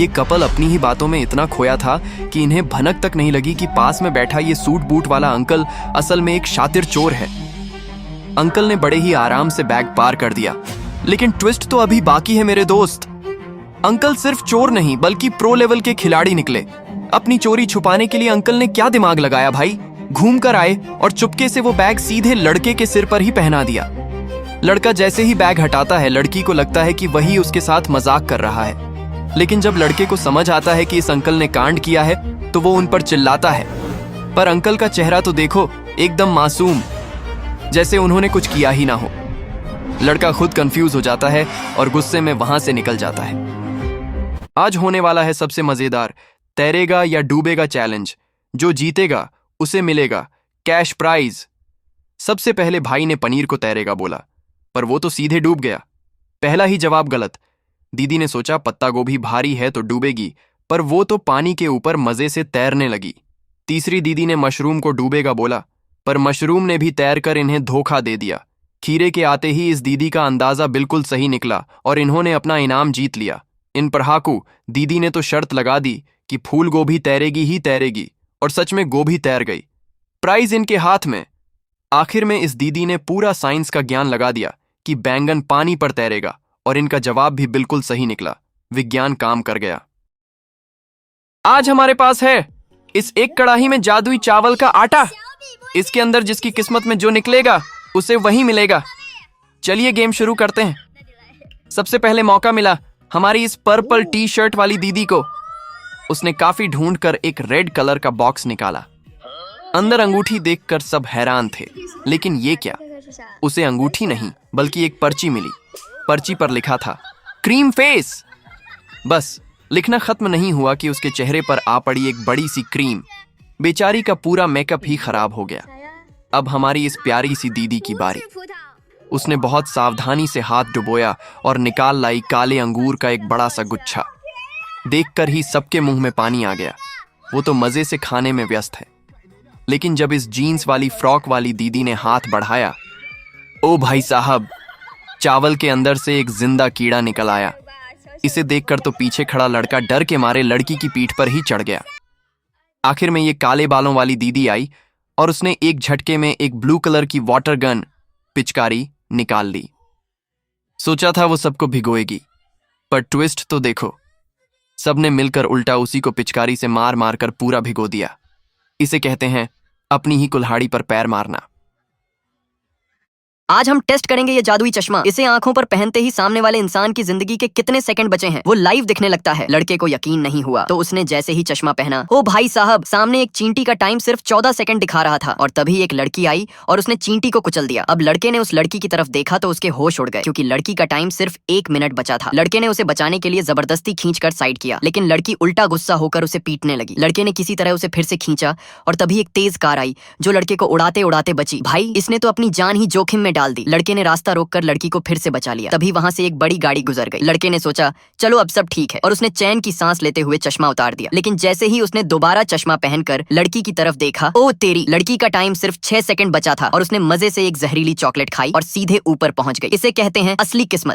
ये कपल अपनी ही बातों में इतना खोया था कि इन्हें भनक तक नहीं लगी कि पास में बैठा ये सूट बूट वाला अंकल असल में एक शातिर चोर है। अंकल ने बड़े ही आराम से बैग पार कर दिया, लेकिन ट्विस्ट तो अभी बाकी है मेरे दोस्त। अंकल सिर्फ चोर नहीं बल्कि प्रो लेवल के खिलाड़ी निकले। अपनी चोरी छुपाने के लिए अंकल ने क्या दिमाग लगाया भाई, घूम कर आए और चुपके से वो बैग सीधे लड़के के सिर पर ही पहना दिया। लड़का जैसे ही बैग हटाता है, लड़की को लगता है कि वही उसके साथ मजाक कर रहा है, लेकिन जब लड़के को समझ आता है कि इस अंकल ने कांड किया है तो वो उन पर चिल्लाता है। पर अंकल का चेहरा तो देखो, एकदम मासूम, जैसे उन्होंने कुछ किया ही ना हो। लड़का खुद कंफ्यूज हो जाता है और गुस्से में वहां से निकल जाता है। आज होने वाला है सबसे मजेदार तैरेगा या डूबेगा चैलेंज। जो जीतेगा उसे मिलेगा कैश प्राइज। सबसे पहले भाई ने पनीर को तैरेगा बोला, पर वो तो सीधे डूब गया। पहला ही जवाब गलत। दीदी ने सोचा पत्ता गोभी भारी है तो डूबेगी, पर वो तो पानी के ऊपर मजे से तैरने लगी। तीसरी दीदी ने मशरूम को डूबेगा बोला, पर मशरूम ने भी तैरकर इन्हें धोखा दे दिया। खीरे के आते ही इस दीदी का अंदाजा बिल्कुल सही निकला और इन्होंने अपना इनाम जीत लिया। इन पर हाकू दीदी ने तो शर्त लगा दी कि फूल गोभी तैरेगी ही तैरेगी, और सच में गोभी तैर गई। प्राइज इनके हाथ में। आखिर में इस दीदी ने पूरा साइंस का ज्ञान लगा दिया कि बैंगन पानी पर तैरेगा, और इनका जवाब भी बिल्कुल सही निकला। विज्ञान काम कर गया। आज हमारे पास है इस एक कड़ाही में जादुई चावल का आटा। इसके अंदर जिसकी किस्मत में जो निकलेगा उसे वही मिलेगा। चलिए गेम शुरू करते हैं। सबसे पहले मौका मिला हमारी इस पर्पल टी शर्ट वाली दीदी को। उसने काफी ढूंढकर एक रेड कलर का बॉक्स निकाला। अंदर अंगूठी देखकर सब हैरान थे, लेकिन ये क्या, उसे अंगूठी नहीं बल्कि एक पर्ची मिली। पर्ची पर लिखा था क्रीम फेस। बस लिखना खत्म नहीं हुआ कि उसके चेहरे पर आ पड़ी एक बड़ी सी क्रीम। बेचारी का पूरा मेकअप ही खराब हो गया। अब हमारी इस प्यारी सी दीदी की बारी। उसने बहुत सावधानी से हाथ डुबोया और निकाल लाई काले अंगूर का एक बड़ा सा गुच्छा। देखकर ही सबके मुंह में पानी आ गया। वो तो मजे से खाने में व्यस्त है, लेकिन जब इस जीन्स वाली फ्रॉक वाली दीदी ने हाथ बढ़ाया, ओ भाई साहब, चावल के अंदर से एक जिंदा कीड़ा निकल आया। इसे देखकर तो पीछे खड़ा लड़का डर के मारे लड़की की पीठ पर ही चढ़ गया। आखिर में ये काले बालों वाली दीदी आई और उसने एक झटके में एक ब्लू कलर की वाटर गन पिचकारी निकाल ली। सोचा था वो सबको भिगोएगी, पर ट्विस्ट तो देखो, सबने मिलकर उल्टा उसी को पिचकारी से मार मार कर पूरा भिगो दिया। इसे कहते हैं अपनी ही कुल्हाड़ी पर पैर मारना। आज हम टेस्ट करेंगे ये जादुई चश्मा। इसे आंखों पर पहनते ही सामने वाले इंसान की जिंदगी के कितने सेकंड बचे हैं वो लाइव दिखने लगता है। लड़के को यकीन नहीं हुआ तो उसने जैसे ही चश्मा पहना, ओ भाई साहब, सामने एक चींटी का टाइम सिर्फ 14 सेकंड दिखा रहा था। और तभी एक लड़की आई और उसने चींटी को कुचल दिया। अब लड़के ने उस लड़की की तरफ देखा तो उसके होश उड़ गए, क्योंकि लड़की का टाइम सिर्फ 1 मिनट बचा था। लड़के ने उसे बचाने के लिए जबरदस्ती खींचकर साइड किया, लेकिन लड़की उल्टा गुस्सा होकर उसे पीटने लगी। लड़के ने किसी तरह उसे फिर से खींचा और तभी एक तेज कार आई जो लड़के को उड़ाते उड़ाते बची। भाई, इसने तो अपनी जान ही जोखिम में डाल दी। लड़के ने रास्ता रोककर लड़की को फिर से बचा लिया। तभी वहां से एक बड़ी गाड़ी गुजर गई। लड़के ने सोचा चलो अब सब ठीक है, और उसने चैन की सांस लेते हुए चश्मा उतार दिया। लेकिन जैसे ही उसने दोबारा चश्मा पहनकर लड़की की तरफ देखा, ओ तेरी, लड़की का टाइम सिर्फ 6 सेकंड बचा था और उसने मजे से एक जहरीली चॉकलेट खाई और सीधे ऊपर पहुंच गई। इसे कहते हैं असली किस्मत।